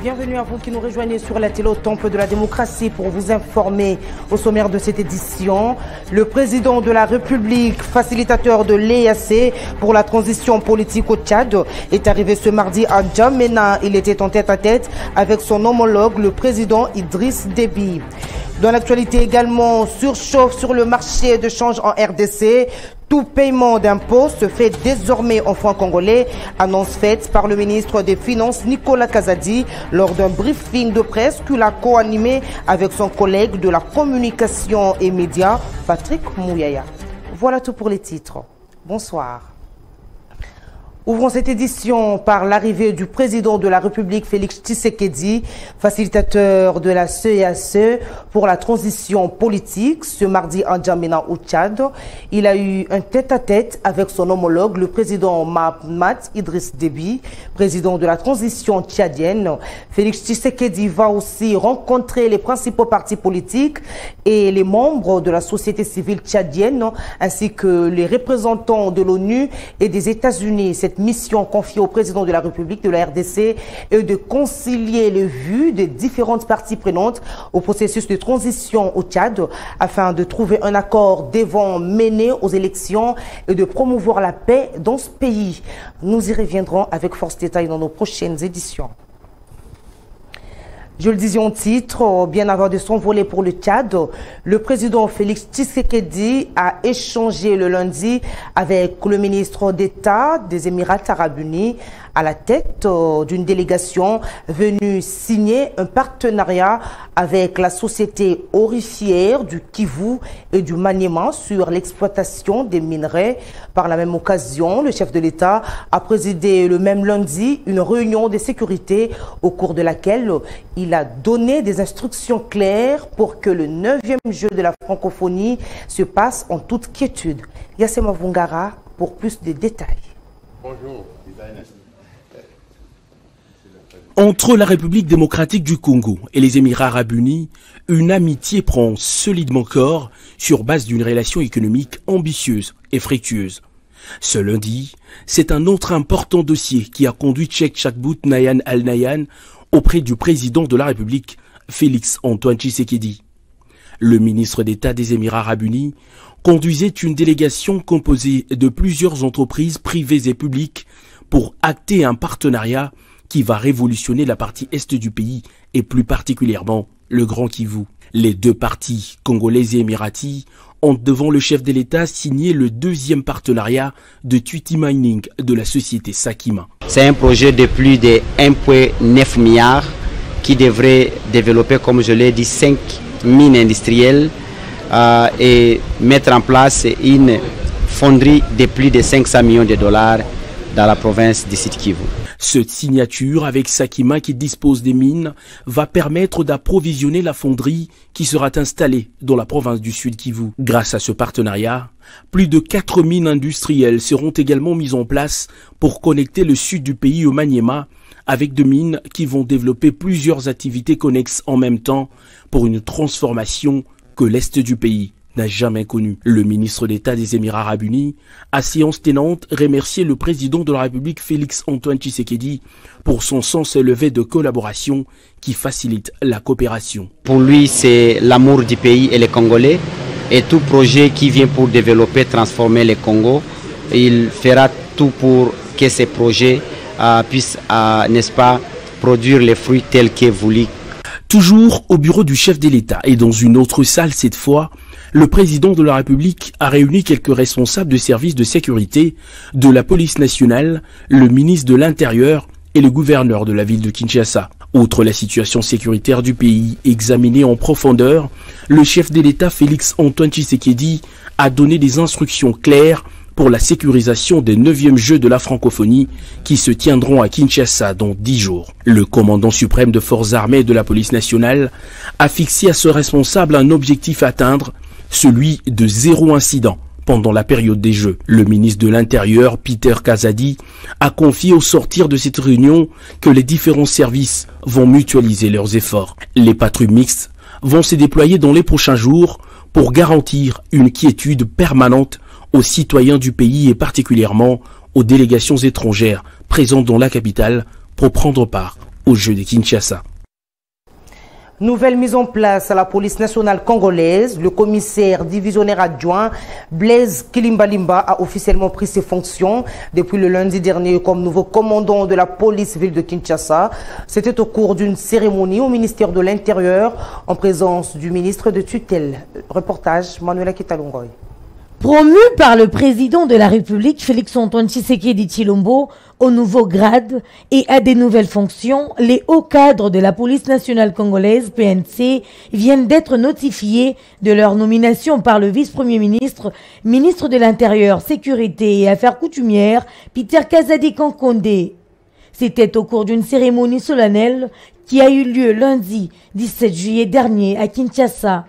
Bienvenue à vous qui nous rejoignez sur la télé au Temple de la démocratie pour vous informer au sommaire de cette édition. Le président de la République, facilitateur de l'EAC pour la transition politique au Tchad, est arrivé ce mardi à N'Djamena. Il était en tête-à-tête avec son homologue, le président Idriss Déby. Dans l'actualité également, surchauffe sur le marché de change en RDC. Tout paiement d'impôts se fait désormais en francs congolais, annonce faite par le ministre des Finances Nicolas Kazadi lors d'un briefing de presse qu'il a co-animé avec son collègue de la communication et médias, Patrick Mouyaya. Voilà tout pour les titres. Bonsoir. Ouvrons cette édition par l'arrivée du président de la République, Félix Tshisekedi, facilitateur de la CEAC pour la transition politique, ce mardi à N'Djamena au Tchad. Il a eu un tête-à-tête avec son homologue, le président Mahamat Idriss Déby, président de la transition tchadienne. Félix Tshisekedi va aussi rencontrer les principaux partis politiques et les membres de la société civile tchadienne, ainsi que les représentants de l'ONU et des États-Unis. Cette mission confiée au président de la République de la RDC est de concilier les vues des différentes parties prenantes au processus de transition au Tchad afin de trouver un accord devant mener aux élections et de promouvoir la paix dans ce pays. Nous y reviendrons avec force détail dans nos prochaines éditions. Je le disais en titre, bien avant de s'envoler pour le Tchad, le président Félix Tshisekedi a échangé le lundi avec le ministre d'État des Émirats arabes unis à la tête d'une délégation venue signer un partenariat avec la société aurifère du Kivu et du Maniema sur l'exploitation des minerais. Par la même occasion, le chef de l'État a présidé le même lundi une réunion de sécurité au cours de laquelle il a donné des instructions claires pour que le 9e jeu de la francophonie se passe en toute quiétude. Yassema Vungara pour plus de détails. Bonjour. Entre la République démocratique du Congo et les Émirats arabes unis, une amitié prend solidement corps sur base d'une relation économique ambitieuse et fructueuse. Ce lundi, c'est un autre important dossier qui a conduit Cheikh Chakbout Nayan Al-Nayan auprès du président de la République, Félix Antoine Tshisekedi. Le ministre d'État des Émirats arabes unis conduisait une délégation composée de plusieurs entreprises privées et publiques pour acter un partenariat qui va révolutionner la partie est du pays et plus particulièrement le Grand Kivu. Les deux parties, congolaises et émiratis, ont devant le chef de l'État signé le deuxième partenariat de Tuiti Mining de la société Sakima. C'est un projet de plus de 1,9 milliard qui devrait développer, comme je l'ai dit, 5 mines industrielles et mettre en place une fonderie de plus de 500 millions de dollars dans la province du Sud Kivu. Cette signature avec Sakima qui dispose des mines va permettre d'approvisionner la fonderie qui sera installée dans la province du Sud Kivu. Grâce à ce partenariat, plus de 4 mines industrielles seront également mises en place pour connecter le sud du pays au Maniema avec des mines qui vont développer plusieurs activités connexes en même temps pour une transformation que l'est du pays n'a jamais connu. Le ministre d'État des Émirats arabes unis, à séance tenante, remercié le président de la République Félix Antoine Tshisekedi pour son sens élevé de collaboration qui facilite la coopération. Pour lui, c'est l'amour du pays et les Congolais et tout projet qui vient pour développer, transformer le Congo, il fera tout pour que ces projets puissent, n'est-ce pas, produire les fruits tels que voulu. Toujours au bureau du chef de l'État et dans une autre salle cette fois, le président de la République a réuni quelques responsables de services de sécurité, de la police nationale, le ministre de l'Intérieur et le gouverneur de la ville de Kinshasa. Outre la situation sécuritaire du pays examinée en profondeur, le chef de l'État Félix Antoine Tshisekedi a donné des instructions claires pour la sécurisation des 9e Jeux de la francophonie qui se tiendront à Kinshasa dans 10 jours. Le commandant suprême de forces armées et de la police nationale a fixé à ce responsable un objectif à atteindre, celui de 0 incident pendant la période des Jeux. Le ministre de l'Intérieur, Peter Kazadi, a confié au sortir de cette réunion que les différents services vont mutualiser leurs efforts. Les patrouilles mixtes vont se déployer dans les prochains jours pour garantir une quiétude permanente aux citoyens du pays et particulièrement aux délégations étrangères présentes dans la capitale pour prendre part aux Jeux de Kinshasa. Nouvelle mise en place à la police nationale congolaise, le commissaire divisionnaire adjoint Blaise Kilimbalimba a officiellement pris ses fonctions depuis le lundi dernier comme nouveau commandant de la police ville de Kinshasa. C'était au cours d'une cérémonie au ministère de l'Intérieur en présence du ministre de tutelle. Reportage Manuela Kitalongoy. Promu par le président de la République, Félix-Antoine Tshisekedi Tshilombo, au nouveau grade et à des nouvelles fonctions, les hauts cadres de la police nationale congolaise, PNC, viennent d'être notifiés de leur nomination par le vice-premier ministre, ministre de l'Intérieur, Sécurité et Affaires coutumières, Peter Kazadi Kankondé. C'était au cours d'une cérémonie solennelle qui a eu lieu lundi 17 juillet dernier à Kinshasa.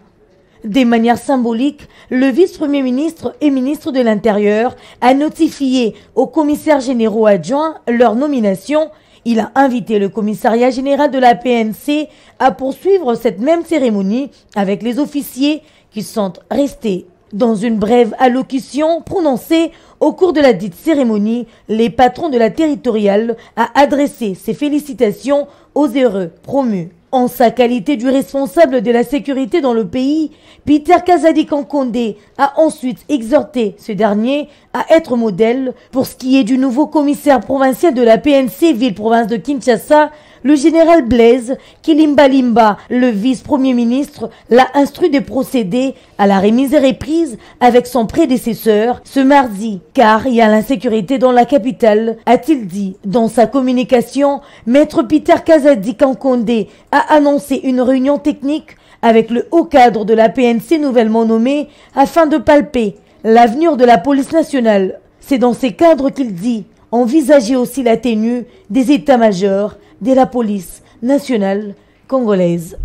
De manière symbolique, le vice-premier ministre et ministre de l'Intérieur a notifié aux commissaires généraux adjoints leur nomination. Il a invité le commissariat général de la PNC à poursuivre cette même cérémonie avec les officiers qui sont restés. Dans une brève allocution prononcée au cours de la dite cérémonie, les patrons de la territoriale a adressé ses félicitations aux heureux promus. En sa qualité du responsable de la sécurité dans le pays, Peter Kazadi Kankondé a ensuite exhorté ce dernier à être modèle pour ce qui est du nouveau commissaire provincial de la PNC ville-province de Kinshasa. Le général Blaise Kilimbalimba, le vice-premier ministre, l'a instruit de procéder à la remise et reprise avec son prédécesseur ce mardi, car il y a l'insécurité dans la capitale, a-t-il dit. Dans sa communication, Maître Peter Kazadi Kankondé a annoncé une réunion technique avec le haut cadre de la PNC nouvellement nommé afin de palper l'avenir de la police nationale. C'est dans ces cadres qu'il dit envisager aussi la tenue des états-majors de la police nationale congolaise.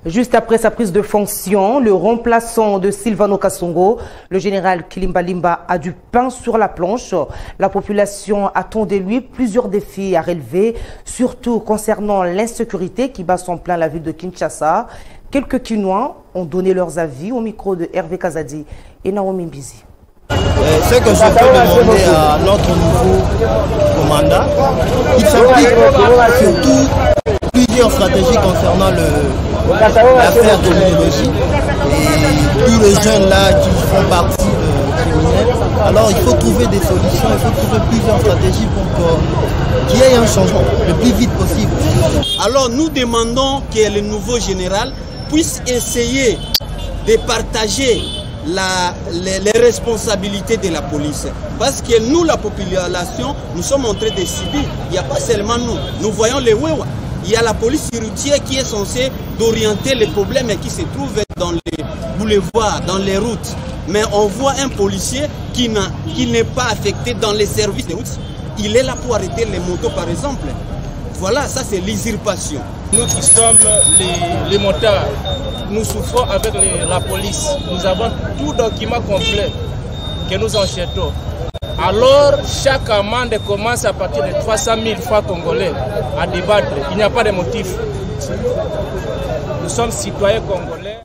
Juste après sa prise de fonction, le remplaçant de Silvano Kasongo, le général Kilimbalimba, a du pain sur la planche. La population attend de lui plusieurs défis à relever, surtout concernant l'insécurité qui bat son plein la ville de Kinshasa. Quelques Kinois ont donné leurs avis au micro de Hervé Kazadi et Naomi Mbizi. Ce que je peux demander à notre nouveau commandant, il s'implique surtout plusieurs stratégies concernant l'affaire de l'idéologie et tous les jeunes là qui font partie de criminels. Alors il faut trouver des solutions, il faut trouver plusieurs stratégies pour qu'il y ait un changement le plus vite possible. Alors nous demandons que le nouveau général puisse essayer de partager les responsabilités de la police. Parce que nous, la population, nous sommes en train de subir. Il n'y a pas seulement nous. Nous voyons les Wewa. Il y a la police routière qui est censée d'orienter les problèmes qui se trouvent dans les boulevards, dans les routes. Mais on voit un policier qui n'est pas affecté dans les services de route. Il est là pour arrêter les motos, par exemple. Voilà, ça c'est l'usurpation. Nous qui sommes les motards, nous souffrons avec la police. Nous avons tout document complet que nous enchetons. Alors, chaque amende commence à partir de 300 000 francs congolais à débattre. Il n'y a pas de motif. Nous sommes citoyens congolais.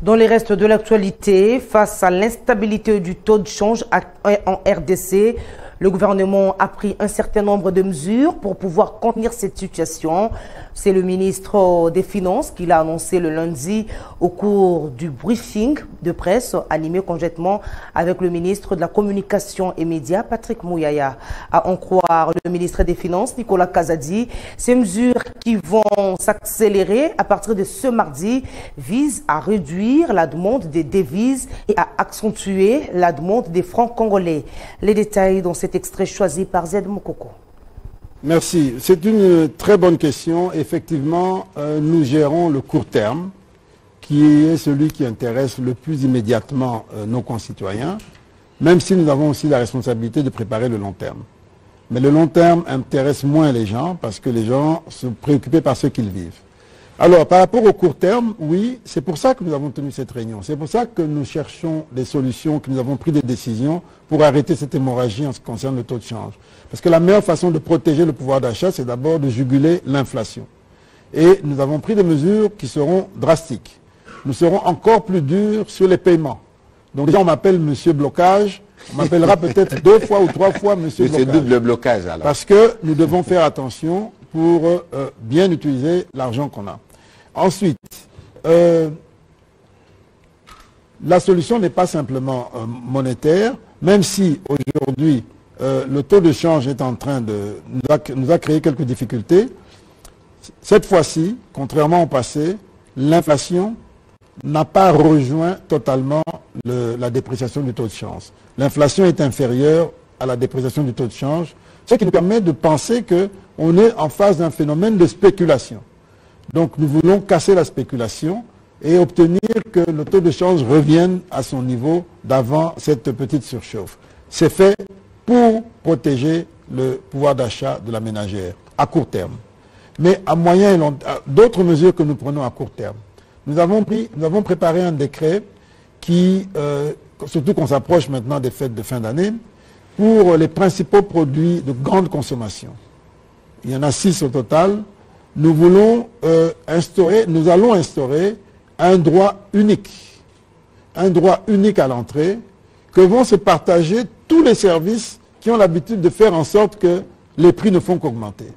Dans les restes de l'actualité, face à l'instabilité du taux de change en RDC, le gouvernement a pris un certain nombre de mesures pour pouvoir contenir cette situation. C'est le ministre des Finances qui l'a annoncé le lundi au cours du briefing de presse animé conjointement avec le ministre de la Communication et Médias, Patrick Mouyaya. À en croire le ministre des Finances, Nicolas Kazadi, ces mesures qui vont s'accélérer à partir de ce mardi visent à réduire la demande des devises et à accentuer la demande des francs congolais. Les détails dans cet extrait choisi par Zed Mokoko. Merci. C'est une très bonne question. Effectivement, nous gérons le court terme, qui est celui qui intéresse le plus immédiatement nos concitoyens, même si nous avons aussi la responsabilité de préparer le long terme. Mais le long terme intéresse moins les gens, parce que les gens sont préoccupés par ce qu'ils vivent. Alors, par rapport au court terme, oui, c'est pour ça que nous avons tenu cette réunion. C'est pour ça que nous cherchons des solutions, que nous avons pris des décisions pour arrêter cette hémorragie en ce qui concerne le taux de change. Parce que la meilleure façon de protéger le pouvoir d'achat, c'est d'abord de juguler l'inflation. Et nous avons pris des mesures qui seront drastiques. Nous serons encore plus durs sur les paiements. Donc déjà, on m'appelle Monsieur Blocage. On m'appellera peut-être 2 fois ou 3 fois monsieur C'est double blocage alors. Parce que nous devons faire attention pour bien utiliser l'argent qu'on a. Ensuite, la solution n'est pas simplement monétaire, même si aujourd'hui le taux de change est en train de nous a créé quelques difficultés. Cette fois-ci, contrairement au passé, l'inflation n'a pas rejoint totalement la dépréciation du taux de change. L'inflation est inférieure à la dépréciation du taux de change, ce qui nous permet de penser qu'on est en face d'un phénomène de spéculation. Donc nous voulons casser la spéculation et obtenir que le taux de change revienne à son niveau d'avant cette petite surchauffe. C'est fait pour protéger le pouvoir d'achat de la ménagère à court terme. Mais à moyen et long terme, d'autres mesures que nous prenons à court terme. Nous avons préparé un décret qui, surtout qu'on s'approche maintenant des fêtes de fin d'année, pour les principaux produits de grande consommation. Il y en a 6 au total. Nous allons instaurer un droit unique à l'entrée, que vont se partager tous les services qui ont l'habitude de faire en sorte que les prix ne font qu'augmenter.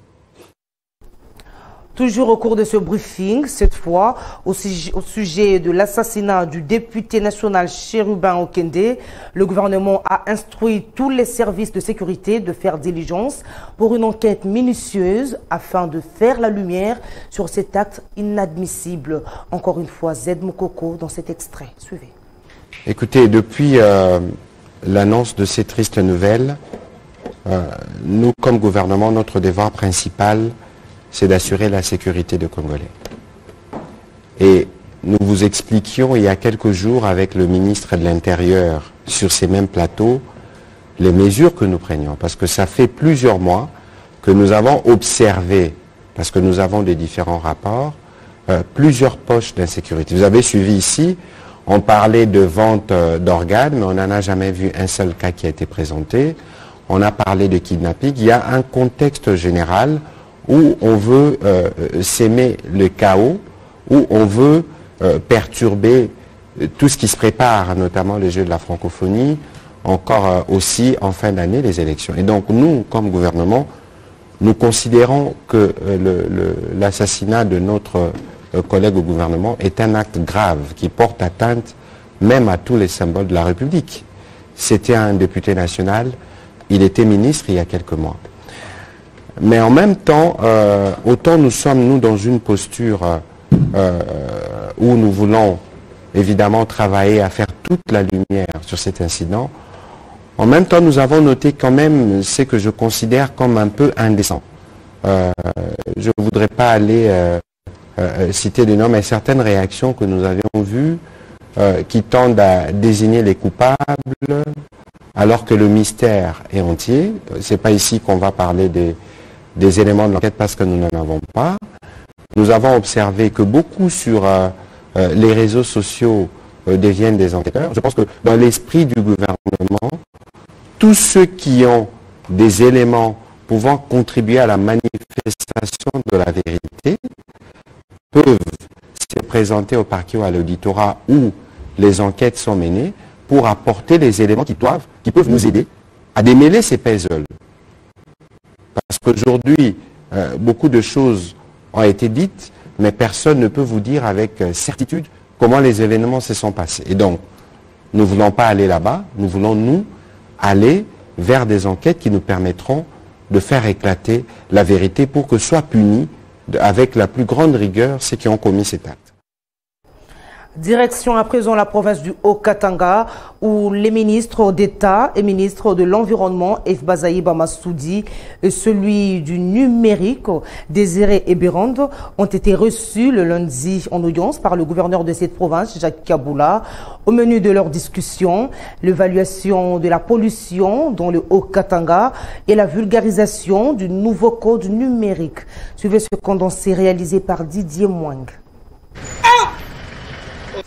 Toujours au cours de ce briefing, cette fois, au sujet de l'assassinat du député national Chérubin Okende, le gouvernement a instruit tous les services de sécurité de faire diligence pour une enquête minutieuse afin de faire la lumière sur cet acte inadmissible. Encore une fois, Zed Moukoko dans cet extrait. Suivez. Écoutez, depuis l'annonce de ces tristes nouvelles, nous, comme gouvernement, notre devoir principal, c'est d'assurer la sécurité des Congolais. Et nous vous expliquions il y a quelques jours avec le ministre de l'Intérieur sur ces mêmes plateaux les mesures que nous prenions. Parce que ça fait plusieurs mois que nous avons observé, parce que nous avons des différents rapports, plusieurs poches d'insécurité. Vous avez suivi ici, on parlait de vente d'organes, mais on n'en a jamais vu un seul cas qui a été présenté. On a parlé de kidnapping. Il y a un contexte général où on veut s'aimer le chaos, où on veut perturber tout ce qui se prépare, notamment les Jeux de la francophonie, encore aussi en fin d'année les élections. Et donc nous, comme gouvernement, nous considérons que l'assassinat de notre collègue au gouvernement est un acte grave qui porte atteinte même à tous les symboles de la République. C'était un député national, il était ministre il y a quelques mois. Mais en même temps, autant nous sommes, nous, dans une posture où nous voulons évidemment travailler à faire toute la lumière sur cet incident, en même temps, nous avons noté quand même ce que je considère comme un peu indécent. Je ne voudrais pas aller citer des noms, mais certaines réactions que nous avions vues qui tendent à désigner les coupables, alors que le mystère est entier. Ce n'est pas ici qu'on va parler des éléments de l'enquête parce que nous n'en avons pas. Nous avons observé que beaucoup sur les réseaux sociaux deviennent des enquêteurs. Je pense que dans l'esprit du gouvernement, tous ceux qui ont des éléments pouvant contribuer à la manifestation de la vérité peuvent se présenter au parquet ou à l'auditorat où les enquêtes sont menées pour apporter les éléments qui peuvent nous aider à démêler ces puzzles. Parce qu'aujourd'hui, beaucoup de choses ont été dites, mais personne ne peut vous dire avec certitude comment les événements se sont passés. Et donc, nous ne voulons pas aller là-bas, nous voulons, nous, aller vers des enquêtes qui nous permettront de faire éclater la vérité pour que soient punis avec la plus grande rigueur ceux qui ont commis cet acte. Direction à présent la province du Haut-Katanga où les ministres d'État et ministres de l'Environnement, F. Bazaïba Massoudi et celui du numérique, Désiré Ebérande, ont été reçus le lundi en audience par le gouverneur de cette province, Jacques Kaboula. Au menu de leur discussion, l'évaluation de la pollution dans le Haut-Katanga et la vulgarisation du nouveau code numérique. Suivez ce condensé réalisé par Didier Mwang.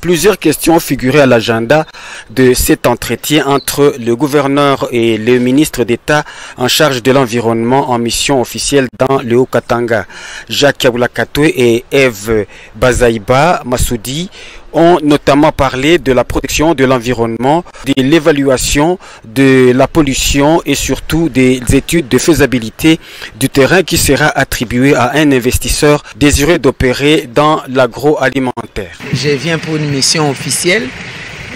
Plusieurs questions figuraient à l'agenda de cet entretien entre le gouverneur et le ministre d'État en charge de l'environnement en mission officielle dans le Haut-Katanga. Jacques Kaboula Katoué et Eve Bazaïba Massoudi ont notamment parlé de la protection de l'environnement, de l'évaluation de la pollution et surtout des études de faisabilité du terrain qui sera attribué à un investisseur désireux d'opérer dans l'agroalimentaire. Je viens pour une mission officielle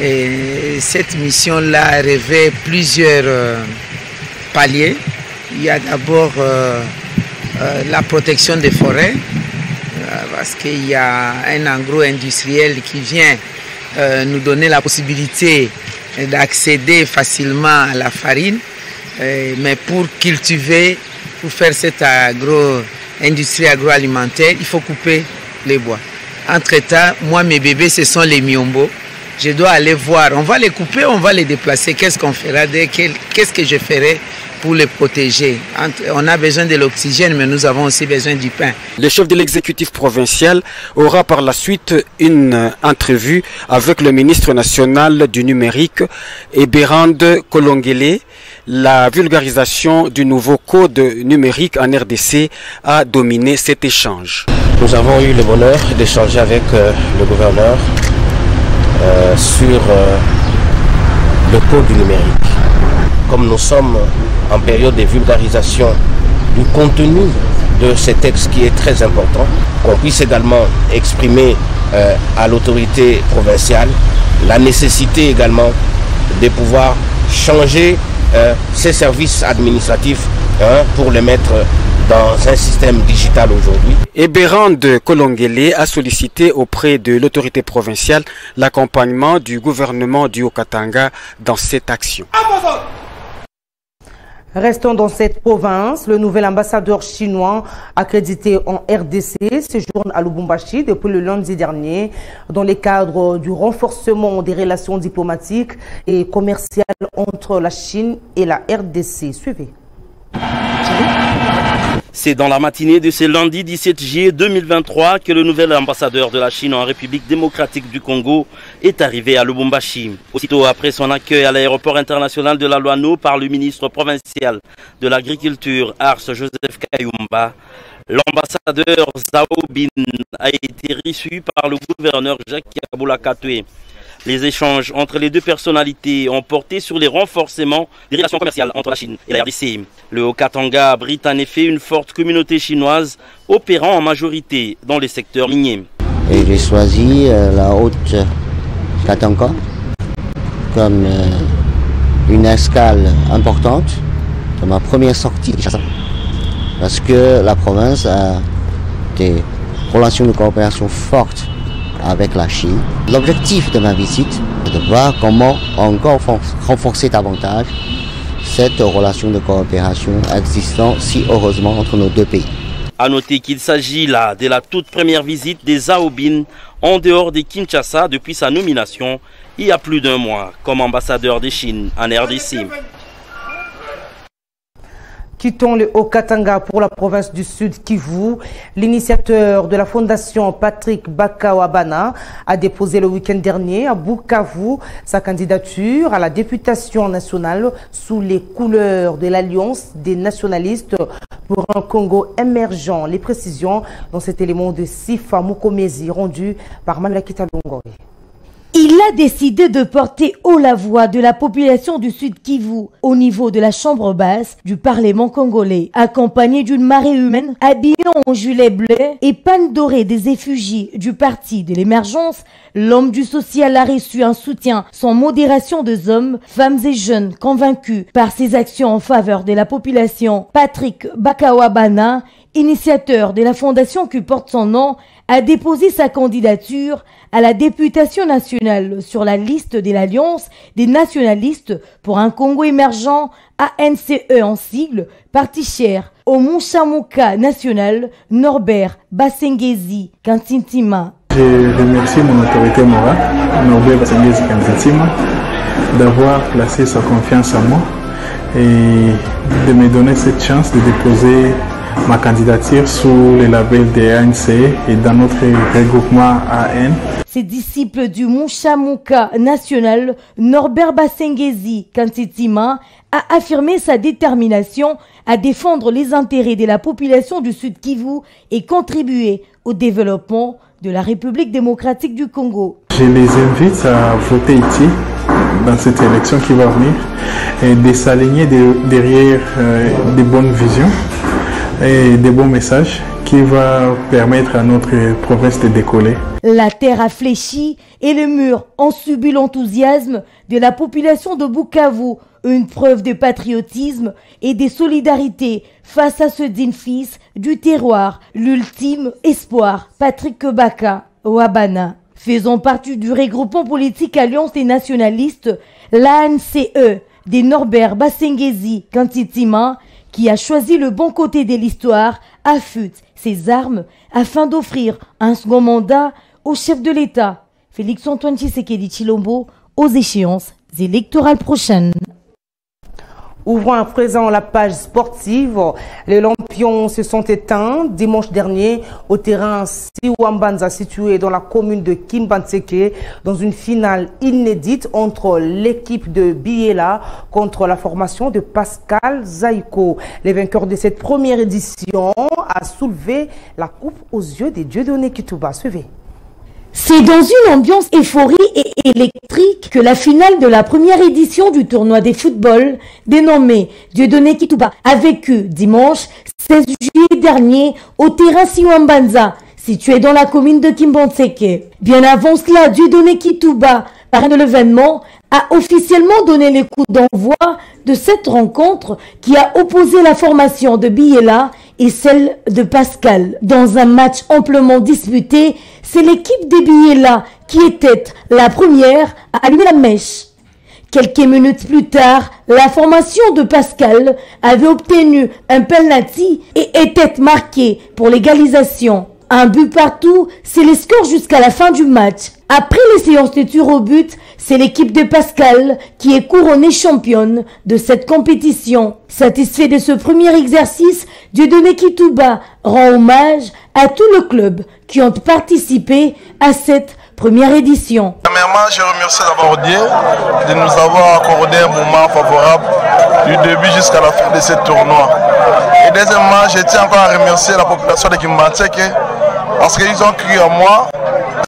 et cette mission-là revêt plusieurs paliers. Il y a d'abord la protection des forêts, parce qu'il y a un agro-industriel qui vient nous donner la possibilité d'accéder facilement à la farine, mais pour cultiver, pour faire cette industrie agroalimentaire, il faut couper les bois. Entre-temps, moi mes bébés ce sont les miombo. Je dois aller voir, on va les couper, on va les déplacer, qu'est-ce qu'on fera, qu'est-ce que je ferai pour les protéger. On a besoin de l'oxygène, mais nous avons aussi besoin du pain. Le chef de l'exécutif provincial aura par la suite une entrevue avec le ministre national du numérique, Eberhard Kolongele. La vulgarisation du nouveau code numérique en RDC a dominé cet échange. Nous avons eu le bonheur d'échanger avec le gouverneur sur le code du numérique. Comme nous sommes en période de vulgarisation du contenu de ces textes qui est très important, qu'on puisse également exprimer à l'autorité provinciale la nécessité également de pouvoir changer ces services administratifs pour les mettre dans un système digital aujourd'hui. Eberhard Kolongele a sollicité auprès de l'autorité provinciale l'accompagnement du gouvernement du Haut-Katanga dans cette action. Restons dans cette province. Le nouvel ambassadeur chinois accrédité en RDC séjourne à Lubumbashi depuis le lundi dernier dans le cadre du renforcement des relations diplomatiques et commerciales entre la Chine et la RDC. Suivez. C'est dans la matinée de ce lundi 17 juillet 2023 que le nouvel ambassadeur de la Chine en République démocratique du Congo est arrivé à Lubumbashi. Aussitôt après son accueil à l'aéroport international de la Luano par le ministre provincial de l'Agriculture, Ars Joseph Kayumba, l'ambassadeur Zhao Bin a été reçu par le gouverneur Jacques Kaboula Katwe. Les échanges entre les deux personnalités ont porté sur les renforcements des relations commerciales entre la Chine et la RDC. Le Haut-Katanga abrite en effet une forte communauté chinoise opérant en majorité dans les secteurs miniers. Et j'ai choisi la Haute-Katanga comme une escale importante de ma première sortie de Kinshasa, parce que la province a des relations de coopération fortes avec la Chine. L'objectif de ma visite est de voir comment encore renforcer davantage cette relation de coopération existant si heureusement entre nos deux pays. A noter qu'il s'agit là de la toute première visite des Zhao Bin en dehors de Kinshasa depuis sa nomination il y a plus d'un mois comme ambassadeur de Chine en RDC. Quittons le Haut-Katanga pour la province du Sud Kivu. L'initiateur de la fondation Patrick Bakawabana a déposé le week-end dernier à Bukavu sa candidature à la députation nationale sous les couleurs de l'Alliance des nationalistes pour un Congo émergent. Les précisions dans cet élément de Sifa Mukomezi rendu par Malakita Longori. Il a décidé de porter haut la voix de la population du Sud Kivu au niveau de la chambre basse du Parlement congolais, accompagné d'une marée humaine habillée en gilet bleu et panne dorée des effigies du Parti de l'émergence. L'homme du social a reçu un soutien sans modération des hommes, femmes et jeunes convaincus par ses actions en faveur de la population. Patrick Bakawabana, initiateur de la fondation qui porte son nom, a déposé sa candidature à la députation nationale sur la liste de l'Alliance des nationalistes pour un Congo émergent, ANCE en sigle, parti cher au Munshamuka national Norbert Basengezi Kantintima. Je remercie mon autorité morale, Norbert Basengezi Kantintima, d'avoir placé sa confiance en moi et de me donner cette chance de déposer ma candidature sous le label de ANC et dans notre regroupement AN. Ses disciples du Munshamuka national, Norbert Basengezi Kantitima, a affirmé sa détermination à défendre les intérêts de la population du Sud Kivu et contribuer au développement de la République démocratique du Congo. Je les invite à voter ici, dans cette élection qui va venir, et de s'aligner derrière des bonnes visions et des bons messages qui va permettre à notre province de décoller. La terre a fléchi et le mur ont subi l'enthousiasme de la population de Bukavu, une preuve de patriotisme et de solidarité face à ce digne fils du terroir, l'ultime espoir, Patrick Kebaka Wabana. Faisant partie du regroupement politique Alliance des nationalistes, l'ANCE de Norbert Basengezi Kantitima, qui a choisi le bon côté de l'histoire, affûte ses armes afin d'offrir un second mandat au chef de l'État, Félix-Antoine Tshisekedi Tshilombo, aux échéances électorales prochaines. Ouvrons à présent la page sportive. Les lampions se sont éteints dimanche dernier au terrain Siwambanza situé dans la commune de Kimbantseke dans une finale inédite entre l'équipe de Biela contre la formation de Pascal Zaïko. Les vainqueurs de cette première édition a soulevé la coupe aux yeux des Dieudonné Kituba. Suivez. C'est dans une ambiance euphorie et électrique que la finale de la première édition du tournoi des football, dénommé Dieudonné Kituba, a vécu dimanche 16 juillet dernier au terrain Siwambanza, situé dans la commune de Kimbantseke. Bien avant cela, Dieudonné Kituba, parrain de l'événement, a officiellement donné les coups d'envoi de cette rencontre qui a opposé la formation de Biela et celle de Pascal. Dans un match amplement disputé, c'est l'équipe de Biela qui était la première à allumer la mèche. Quelques minutes plus tard, la formation de Pascal avait obtenu un penalty et était marquée pour l'égalisation. Un but partout, c'est les scores jusqu'à la fin du match. Après les séances de tirs au but, c'est l'équipe de Pascal qui est couronnée championne de cette compétition. Satisfait de ce premier exercice, Dieudonné Kituba rend hommage à tout le club qui ont participé à cette première édition. Premièrement, je remercie d'abord Dieu de nous avoir accordé un moment favorable du début jusqu'à la fin de ce tournoi. Et deuxièmement, je tiens encore à remercier la population de Kimbantseke parce qu'ils ont cru en moi,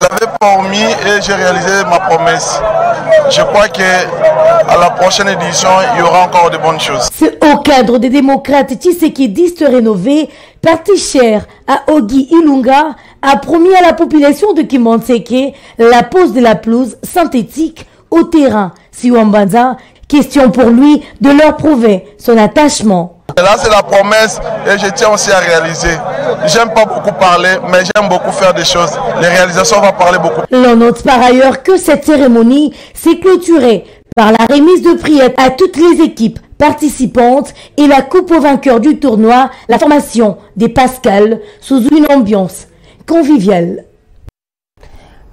j'avais promis et j'ai réalisé ma promesse. Je crois qu'à la prochaine édition, il y aura encore de bonnes choses. C'est au cadre des démocrates tshisekidistes rénovés, parti cher à Ogi Ilunga, a promis à la population de Kimbantseke la pose de la pelouse synthétique au terrain Siwambanza. Question pour lui de leur prouver son attachement. Là, c'est la promesse et je tiens aussi à réaliser. J'aime pas beaucoup parler, mais j'aime beaucoup faire des choses. Les réalisations vont parler beaucoup. L'on note par ailleurs que cette cérémonie s'est clôturée par la remise de prix à toutes les équipes participantes et la coupe aux vainqueurs du tournoi, la formation des Pascal, sous une ambiance conviviale.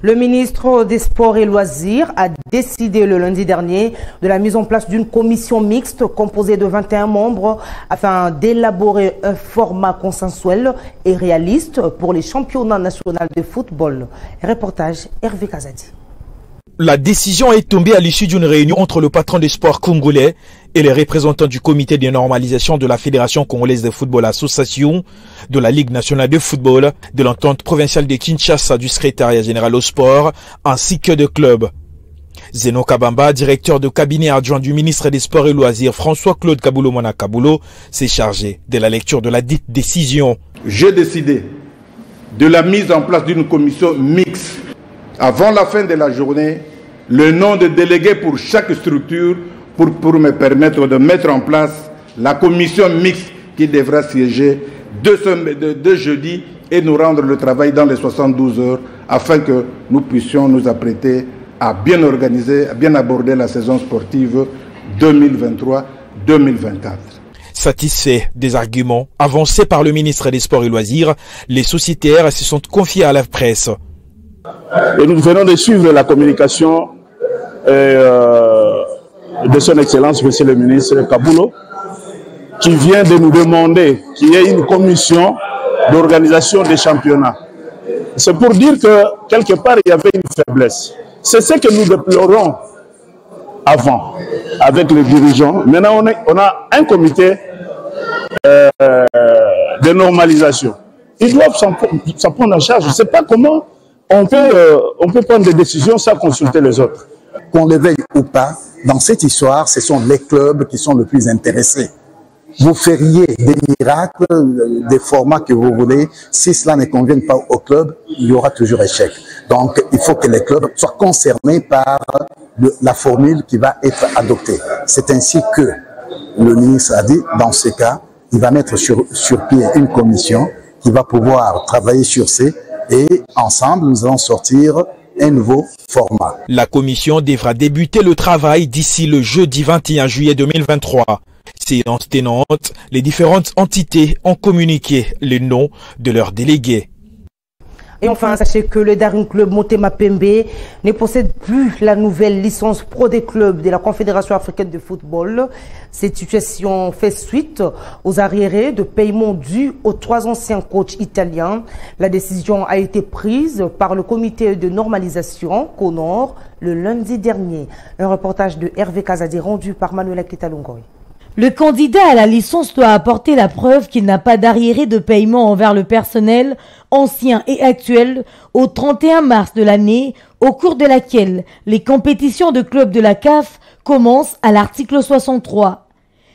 Le ministre des Sports et Loisirs a décidé le lundi dernier de la mise en place d'une commission mixte composée de 21 membres afin d'élaborer un format consensuel et réaliste pour les championnats nationaux de football. Reportage Hervé Kazadi. La décision est tombée à l'issue d'une réunion entre le patron des sports congolais et les représentants du comité de normalisation de la Fédération congolaise de football association, de la Ligue nationale de football, de l'entente provinciale de Kinshasa du secrétariat général au sport, ainsi que de clubs. Zeno Kabamba, directeur de cabinet adjoint du ministre des Sports et Loisirs, François-Claude Kaboulou-Mona Kaboulou, s'est chargé de la lecture de la dite décision. J'ai décidé de la mise en place d'une commission mixte. Avant la fin de la journée, le nom de délégué pour chaque structure pour me permettre de mettre en place la commission mixte qui devra siéger de jeudi et nous rendre le travail dans les 72 heures afin que nous puissions nous apprêter à bien organiser, à bien aborder la saison sportive 2023-2024. Satisfaits des arguments avancés par le ministre des Sports et Loisirs, les sociétaires se sont confiés à la presse. Et nous venons de suivre la communication de son Excellence, Monsieur le ministre Kaboulou, qui vient de nous demander qu'il y ait une commission d'organisation des championnats. C'est pour dire que, quelque part, il y avait une faiblesse. C'est ce que nous déplorons avant, avec les dirigeants. Maintenant, on a un comité de normalisation. Ils doivent s'en prendre en charge. Je ne sais pas comment on peut prendre des décisions sans consulter les autres. Qu'on le veuille ou pas, dans cette histoire, ce sont les clubs qui sont le plus intéressés. Vous feriez des miracles, des formats que vous voulez. Si cela ne convient pas au club, il y aura toujours échec. Donc, il faut que les clubs soient concernés par la formule qui va être adoptée. C'est ainsi que le ministre a dit, dans ce cas, il va mettre sur pied une commission qui va pouvoir travailler sur ces et ensemble, nous allons sortir un nouveau format. La commission devra débuter le travail d'ici le jeudi 21 juillet 2023. Séance tenante, les différentes entités ont communiqué les noms de leurs délégués. Et enfin, sachez que le Daring Club Motema Pembe ne possède plus la nouvelle licence pro des clubs de la Confédération africaine de football. Cette situation fait suite aux arriérés de paiement dus aux 3 anciens coachs italiens. La décision a été prise par le comité de normalisation CONOR le lundi dernier. Un reportage de Hervé Kazadi rendu par Manuela Kitalungoy. Le candidat à la licence doit apporter la preuve qu'il n'a pas d'arriéré de paiement envers le personnel ancien et actuel au 31 mars de l'année, au cours de laquelle les compétitions de clubs de la CAF commencent à l'article 63.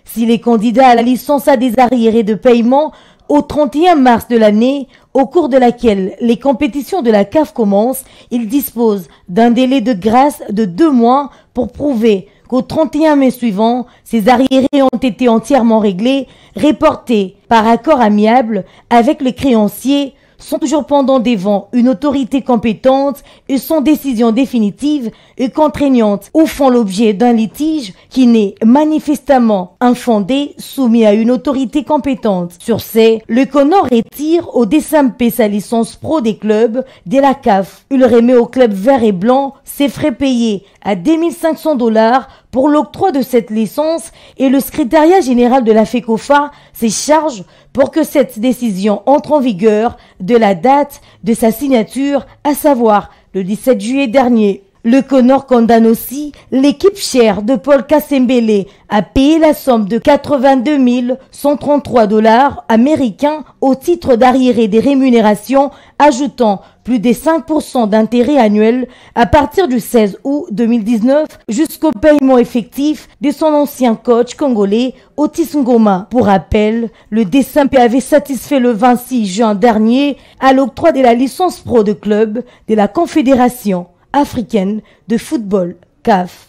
Si les candidats à la licence a des arriérés de paiement au 31 mars de l'année, au cours de laquelle les compétitions de la CAF commencent, ils disposent d'un délai de grâce de 2 mois pour prouver qu'au 31 mai suivant, ces arriérés ont été entièrement réglés, reportés par accord amiable avec les créanciers, sont toujours pendant devant une autorité compétente et sont décisions définitives et contraignantes ou font l'objet d'un litige qui n'est manifestement infondé soumis à une autorité compétente. Sur ce, le CONOR retire au DSMP sa licence pro des clubs de la CAF. Il remet au club vert et blanc ses frais payés à 2500 $ pour l'octroi de cette licence et le secrétariat général de la FECOFA se charge pour que cette décision entre en vigueur de la date de sa signature, à savoir le 17 juillet dernier. Le CONOR condamne aussi l'équipe chère de Paul Kassembele à payer la somme de 82 133 $ américains au titre d'arriéré des rémunérations, ajoutant plus de 5% d'intérêt annuel à partir du 16 août 2019 jusqu'au paiement effectif de son ancien coach congolais Otis Ngoma. Pour rappel, le DSMP avait satisfait le 26 juin dernier à l'octroi de la licence pro de club de la Confédération africaine de football, CAF.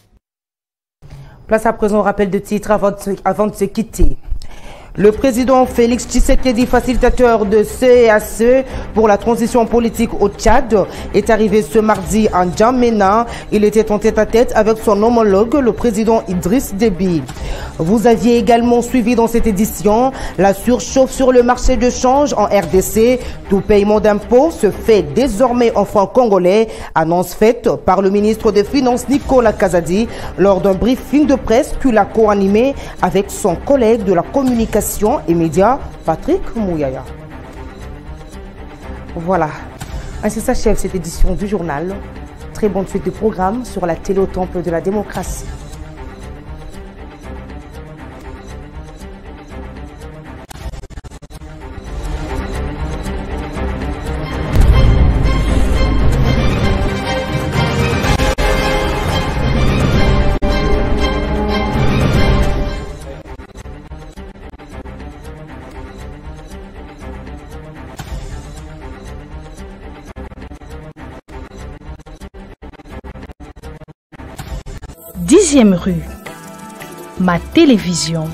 Place à présent au rappel de titre avant de se quitter. Le président Félix Tshisekedi, facilitateur de CEAC pour la transition politique au Tchad, est arrivé ce mardi à N'Djamena. Il était en tête-à-tête avec son homologue, le président Idriss Déby. Vous aviez également suivi dans cette édition la surchauffe sur le marché de change en RDC. Tout paiement d'impôts se fait désormais en francs congolais, annonce faite par le ministre des Finances Nicolas Kazadi lors d'un briefing de presse qu'il a co-animé avec son collègue de la communication et médias, Patrick Mouyaya. Voilà, ainsi s'achève cette édition du journal. Très bonne suite de programmes sur la télé au temple de la démocratie. Dixième rue, ma télévision.